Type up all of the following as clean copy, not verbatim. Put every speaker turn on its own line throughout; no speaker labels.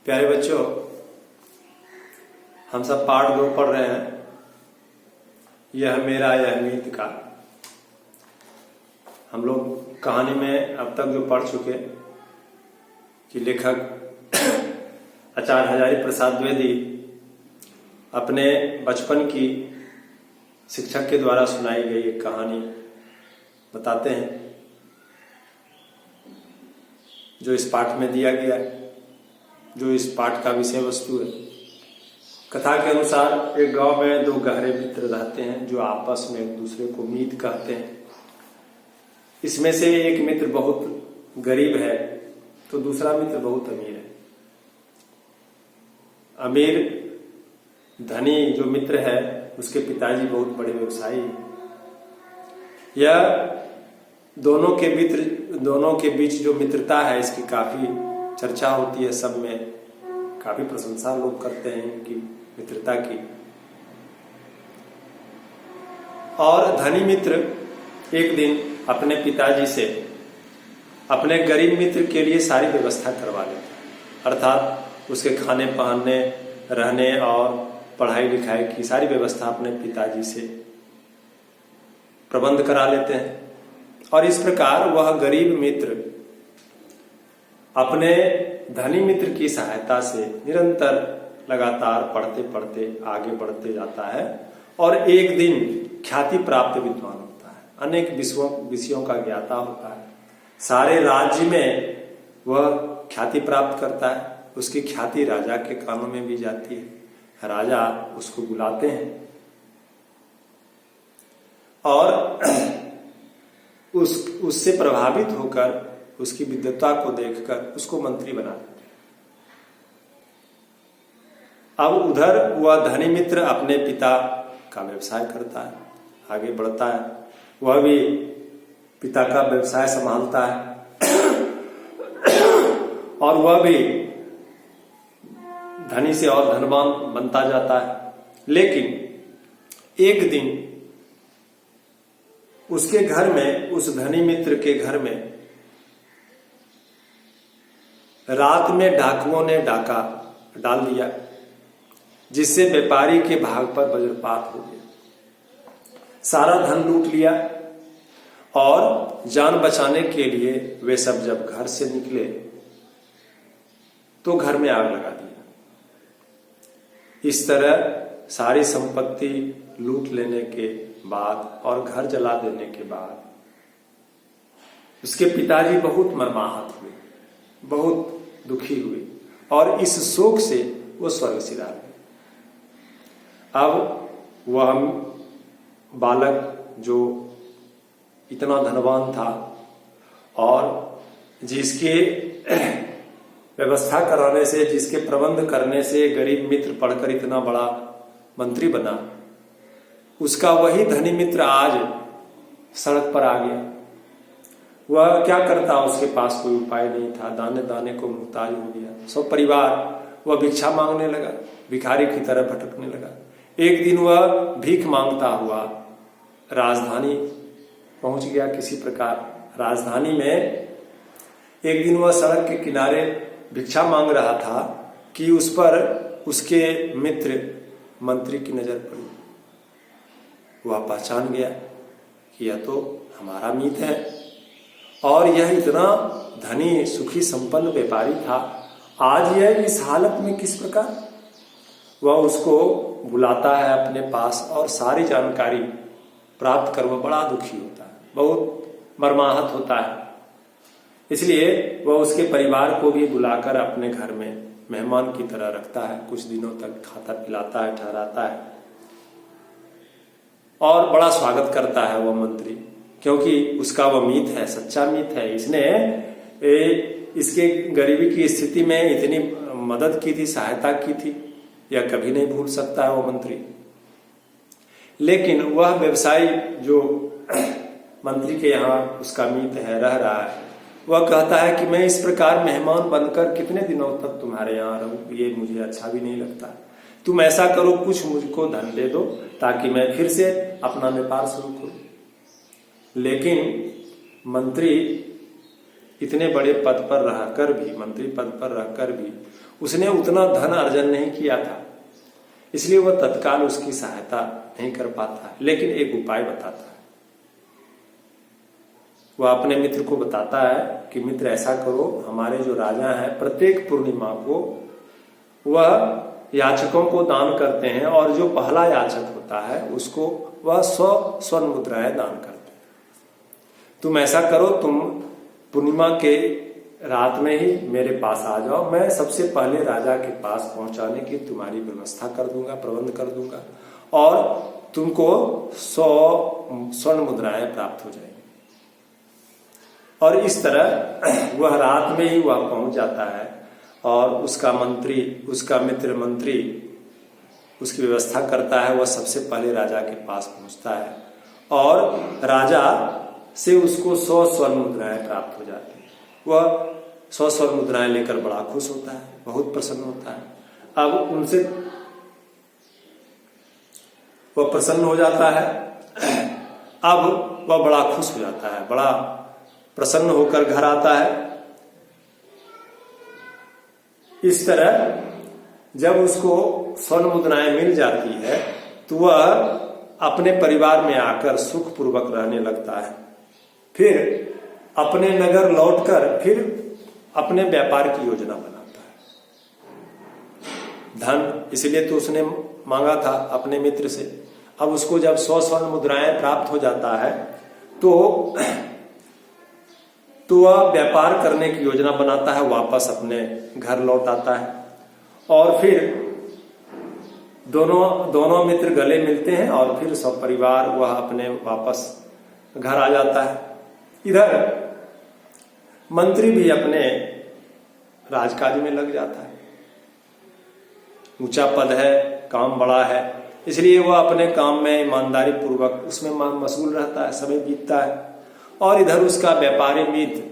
प्यारे बच्चों, हम सब पाठ 2 पढ़ रहे हैं। यह मेरा यह मीत का। हम लोग कहानी में अब तक जो पढ़ चुके कि लेखक आचार्य हजारी प्रसाद द्विवेदी अपने बचपन की शिक्षक के द्वारा सुनाई गई एक कहानी बताते हैं जो इस पाठ में दिया गया है, जो इस पाठ का विषय वस्तु है। कथा के अनुसार एक गांव में 2 गहरे मित्र रहते हैं जो आपस में एक दूसरे को मीत कहते हैं। इसमें से एक मित्र बहुत गरीब है तो दूसरा मित्र बहुत अमीर है। अमीर धनी जो मित्र है उसके पिताजी बहुत बड़े व्यवसायी हैं। यह दोनों के बीच जो मित्रता है इसकी काफी चर्चा होती है, सब में काफी प्रशंसा लोग करते हैं इनकी मित्रता की। और धनी मित्र एक दिन अपने पिताजी से अपने गरीब मित्र के लिए सारी व्यवस्था करवा लेते हैं, अर्थात उसके खाने पहनने रहने और पढ़ाई लिखाई की सारी व्यवस्था अपने पिताजी से प्रबंध करा लेते हैं। और इस प्रकार वह गरीब मित्र अपने धनी मित्र की सहायता से निरंतर लगातार पढ़ते पढ़ते आगे बढ़ते जाता है और एक दिन ख्याति प्राप्त विद्वान होता है, अनेक विषयों का ज्ञाता होता है। सारे राज्य में वह ख्याति प्राप्त करता है। उसकी ख्याति राजा के कानों में भी जाती है। राजा उसको बुलाते हैं और उससे प्रभावित होकर उसकी विद्वता को देखकर उसको मंत्री बना देते हैं। अब उधर वह धनी मित्र अपने पिता का व्यवसाय करता है, आगे बढ़ता है। वह भी पिता का व्यवसाय संभालता है और वह भी धनी से और धनवान बनता जाता है। लेकिन एक दिन उसके घर में, उस धनी मित्र के घर में रात में डाकुओं ने डाका डाल दिया, जिससे व्यापारी के भाग पर वज्रपात हो गया। सारा धन लूट लिया और जान बचाने के लिए वे सब जब घर से निकले तो घर में आग लगा दिया। इस तरह सारी संपत्ति लूट लेने के बाद और घर जला देने के बाद उसके पिताजी बहुत मर्माहत हुए, बहुत दुखी हुए और इस शोक से वो स्वर्ग सिधार गए। अब वह बालक जो इतना धनवान था और जिसके व्यवस्था कराने से, जिसके प्रबंध करने से गरीब मित्र पढ़कर इतना बड़ा मंत्री बना, उसका वही धनी मित्र आज सड़क पर आ गया। वह क्या करता, उसके पास कोई उपाय नहीं था, दाने दाने को मुहताज हो गया। सब परिवार वह भिक्षा मांगने लगा, भिखारी की तरह भटकने लगा। एक दिन वह भीख मांगता हुआ राजधानी पहुंच गया। किसी प्रकार राजधानी में एक दिन वह सड़क के किनारे भिक्षा मांग रहा था कि उस पर उसके मित्र मंत्री की नजर पड़ी। वह पहचान गया कि यह तो हमारा मित्र है और यह इतना धनी सुखी संपन्न व्यापारी था, आज यह इस हालत में किस प्रकार। वह उसको बुलाता है अपने पास और सारी जानकारी प्राप्त कर वह बड़ा दुखी होता है, बहुत मर्माहत होता है। इसलिए वह उसके परिवार को भी बुलाकर अपने घर में मेहमान की तरह रखता है, कुछ दिनों तक खाता पिलाता है, ठहराता है और बड़ा स्वागत करता है वह मंत्री, क्योंकि उसका वह मीत है, सच्चा मीत है। इसने इसके गरीबी की स्थिति में इतनी मदद की थी, सहायता की थी, यह कभी नहीं भूल सकता है वो मंत्री। लेकिन वह व्यवसायी जो मंत्री के यहाँ उसका मीत है, रह रहा है, वह कहता है कि मैं इस प्रकार मेहमान बनकर कितने दिनों तक तुम्हारे यहाँ रहूं, ये मुझे अच्छा भी नहीं लगता। तुम ऐसा करो, कुछ मुझको धन दे दो ताकि मैं फिर से अपना व्यापार शुरू करूं। लेकिन मंत्री इतने बड़े पद पर रहकर भी, मंत्री पद पर रहकर भी उसने उतना धन अर्जन नहीं किया था, इसलिए वह तत्काल उसकी सहायता नहीं कर पाता। लेकिन एक उपाय बताता है, वह अपने मित्र को बताता है कि मित्र ऐसा करो, हमारे जो राजा हैं प्रत्येक पूर्णिमा को वह याचकों को दान करते हैं और जो पहला याचक होता है उसको वह 100 स्वर्ण मुद्राएं दान करते हैं। तुम ऐसा करो, तुम पूर्णिमा के रात में ही मेरे पास आ जाओ, मैं सबसे पहले राजा के पास पहुंचाने की तुम्हारी व्यवस्था कर दूंगा, प्रबंध कर दूंगा और तुमको 100 स्वर्ण मुद्राएं प्राप्त हो जाएंगी। और इस तरह वह रात में ही वह पहुंच जाता है और उसका मित्र मंत्री उसकी व्यवस्था करता है। वह सबसे पहले राजा के पास पहुंचता है और राजा से उसको 100 स्वर्ण मुद्राएं प्राप्त हो जाती है। वह 100 स्वर्ण मुद्राएं लेकर बड़ा खुश होता है, बहुत प्रसन्न होता है। अब उनसे वह प्रसन्न हो जाता है, अब वह बड़ा खुश हो जाता है, बड़ा प्रसन्न होकर घर आता है। इस तरह जब उसको स्वर्ण मुद्राएं मिल जाती है तो वह अपने परिवार में आकर सुख पूर्वक रहने लगता है। फिर अपने नगर लौटकर फिर अपने व्यापार की योजना बनाता है। धन इसलिए तो उसने मांगा था अपने मित्र से। अब उसको जब 100 स्वर्ण मुद्राएं प्राप्त हो जाता है तो वह व्यापार करने की योजना बनाता है, वापस अपने घर लौट आता है और फिर दोनों मित्र गले मिलते हैं और फिर सब परिवार वह अपने वापस घर आ जाता है। इधर मंत्री भी अपने राजकाज में लग जाता है। ऊंचा पद है, काम बड़ा है, इसलिए वह अपने काम में ईमानदारी पूर्वक उसमें मशगूल रहता है, समय बीतता है। और इधर उसका व्यापारी मित्र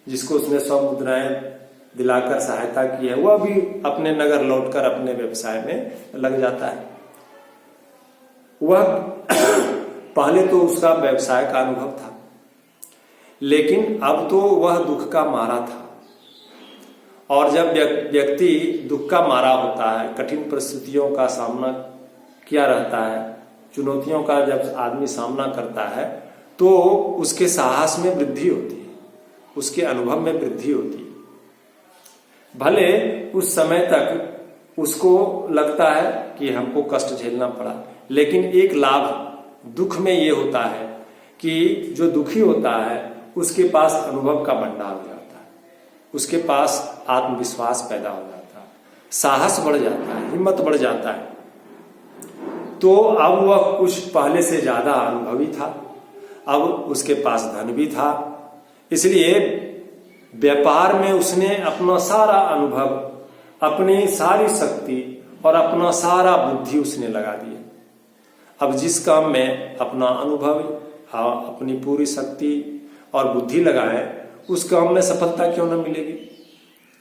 जिसको उसने 100 मुद्राएं दिलाकर सहायता की है, वह भी अपने नगर लौटकर अपने व्यवसाय में लग जाता है। वह पहले तो उसका व्यवसाय का अनुभव था, लेकिन अब तो वह दुख का मारा था। और जब व्यक्ति दुख का मारा होता है, कठिन परिस्थितियों का सामना किया रहता है, चुनौतियों का जब आदमी सामना करता है तो उसके साहस में वृद्धि होती है, उसके अनुभव में वृद्धि होती है। भले उस समय तक उसको लगता है कि हमको कष्ट झेलना पड़ा, लेकिन एक लाभ दुख में ये होता है कि जो दुखी होता है उसके पास अनुभव का भंडार हो जाता है, उसके पास आत्मविश्वास पैदा हो जाता है, साहस बढ़ जाता है, हिम्मत बढ़ जाता है। तो अब वह कुछ पहले से ज्यादा अनुभवी था, अब उसके पास धन भी था, इसलिए व्यापार में उसने अपना सारा अनुभव, अपनी सारी शक्ति और अपना सारा बुद्धि उसने लगा दिया। अब जिस काम में अपना अनुभव, अपनी पूरी शक्ति और बुद्धि लगाए, उस काम में सफलता क्यों न मिलेगी?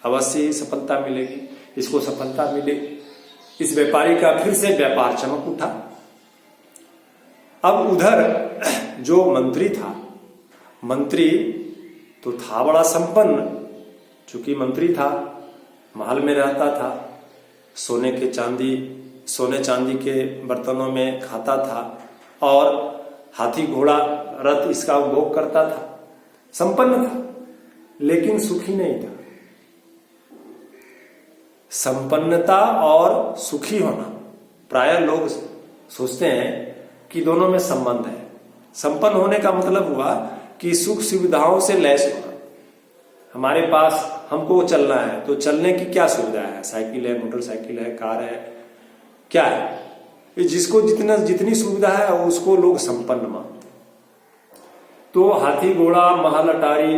अवश्य ही सफलता मिलेगी, इसको सफलता मिलेगी। इस व्यापारी का फिर से व्यापार चमक उठा। अब उधर जो मंत्री था, मंत्री तो था बड़ा संपन्न, चूंकि मंत्री था, महल में रहता था, सोने चांदी के बर्तनों में खाता था और हाथी घोड़ा रथ इसका उपभोग करता था, संपन्न था, लेकिन सुखी नहीं था। संपन्नता और सुखी होना, प्राय लोग सोचते हैं कि दोनों में संबंध है। संपन्न होने का मतलब हुआ कि सुख सुविधाओं से लैस होना। हमारे पास हमको चलना है तो चलने की क्या सुविधा है? साइकिल है, मोटरसाइकिल है, कार है, क्या है? जिसको जितनी सुविधा है उसको लोग संपन्न मानते। तो हाथी घोड़ा महल अटारी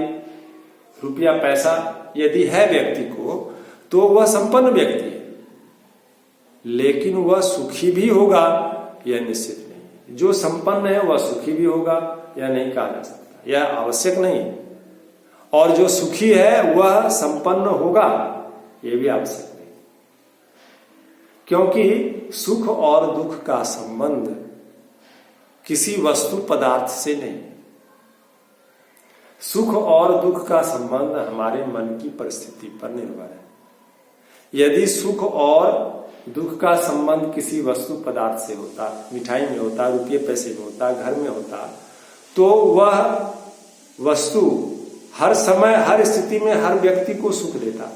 रुपया पैसा यदि है व्यक्ति को तो वह संपन्न व्यक्ति है, लेकिन वह सुखी भी होगा यह निश्चित नहीं। जो संपन्न है वह सुखी भी होगा यह नहीं कहा जा सकता, यह आवश्यक नहीं है। और जो सुखी है वह संपन्न होगा यह भी आवश्यक नहीं, क्योंकि सुख और दुख का संबंध किसी वस्तु पदार्थ से नहीं। सुख और दुख का संबंध हमारे मन की परिस्थिति पर निर्भर है। यदि सुख और दुख का संबंध किसी वस्तु पदार्थ से होता, मिठाई में होता, रुपये पैसे में होता, घर में होता, तो वह वस्तु हर समय हर स्थिति में हर व्यक्ति को सुख देता।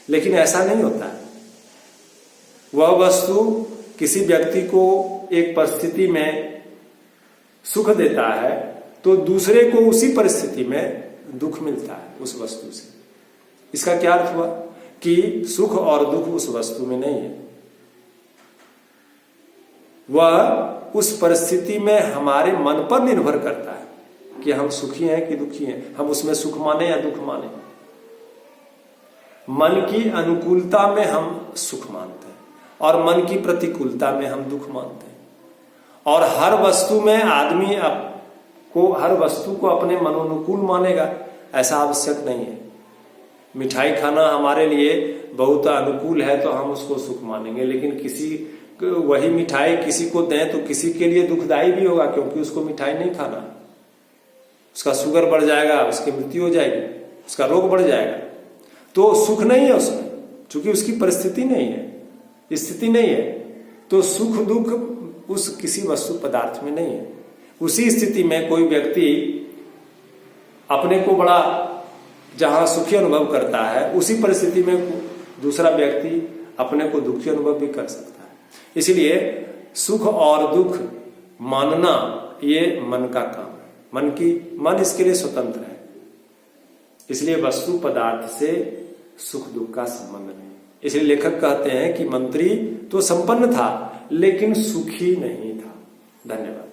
लेकिन ऐसा नहीं होता है। वह वस्तु किसी व्यक्ति को एक परिस्थिति में सुख देता है तो दूसरे को उसी परिस्थिति में दुख मिलता है उस वस्तु से। इसका क्या अर्थ हुआ कि सुख और दुख उस वस्तु में नहीं है, वह उस परिस्थिति में हमारे मन पर निर्भर करता है कि हम सुखी हैं कि दुखी हैं, हम उसमें सुख माने या दुख माने। मन की अनुकूलता में हम सुख मानते हैं और मन की प्रतिकूलता में हम दुख मानते हैं। और हर वस्तु में आदमी हर वस्तु को अपने मनोनुकूल मानेगा ऐसा आवश्यक नहीं है। मिठाई खाना हमारे लिए बहुत अनुकूल है तो हम उसको सुख मानेंगे, लेकिन वही मिठाई किसी को दें तो किसी के लिए दुखदायी भी होगा, क्योंकि उसको मिठाई नहीं खाना, उसका शुगर बढ़ जाएगा, उसकी मृत्यु हो जाएगी, उसका रोग बढ़ जाएगा। तो सुख नहीं है उसमें, क्योंकि उसकी परिस्थिति नहीं है, स्थिति नहीं है। तो सुख दुख उस किसी वस्तु पदार्थ में नहीं है। उसी स्थिति में कोई व्यक्ति अपने को बड़ा जहां सुखी अनुभव करता है, उसी परिस्थिति में दूसरा व्यक्ति अपने को दुखी अनुभव भी कर सकता है। इसलिए सुख और दुख मानना ये मन का काम है। मन इसके लिए स्वतंत्र है। इसलिए वस्तु पदार्थ से सुख दुख का संबंध नहीं। इसलिए लेखक कहते हैं कि मंत्री तो संपन्न था लेकिन सुखी नहीं था। धन्यवाद।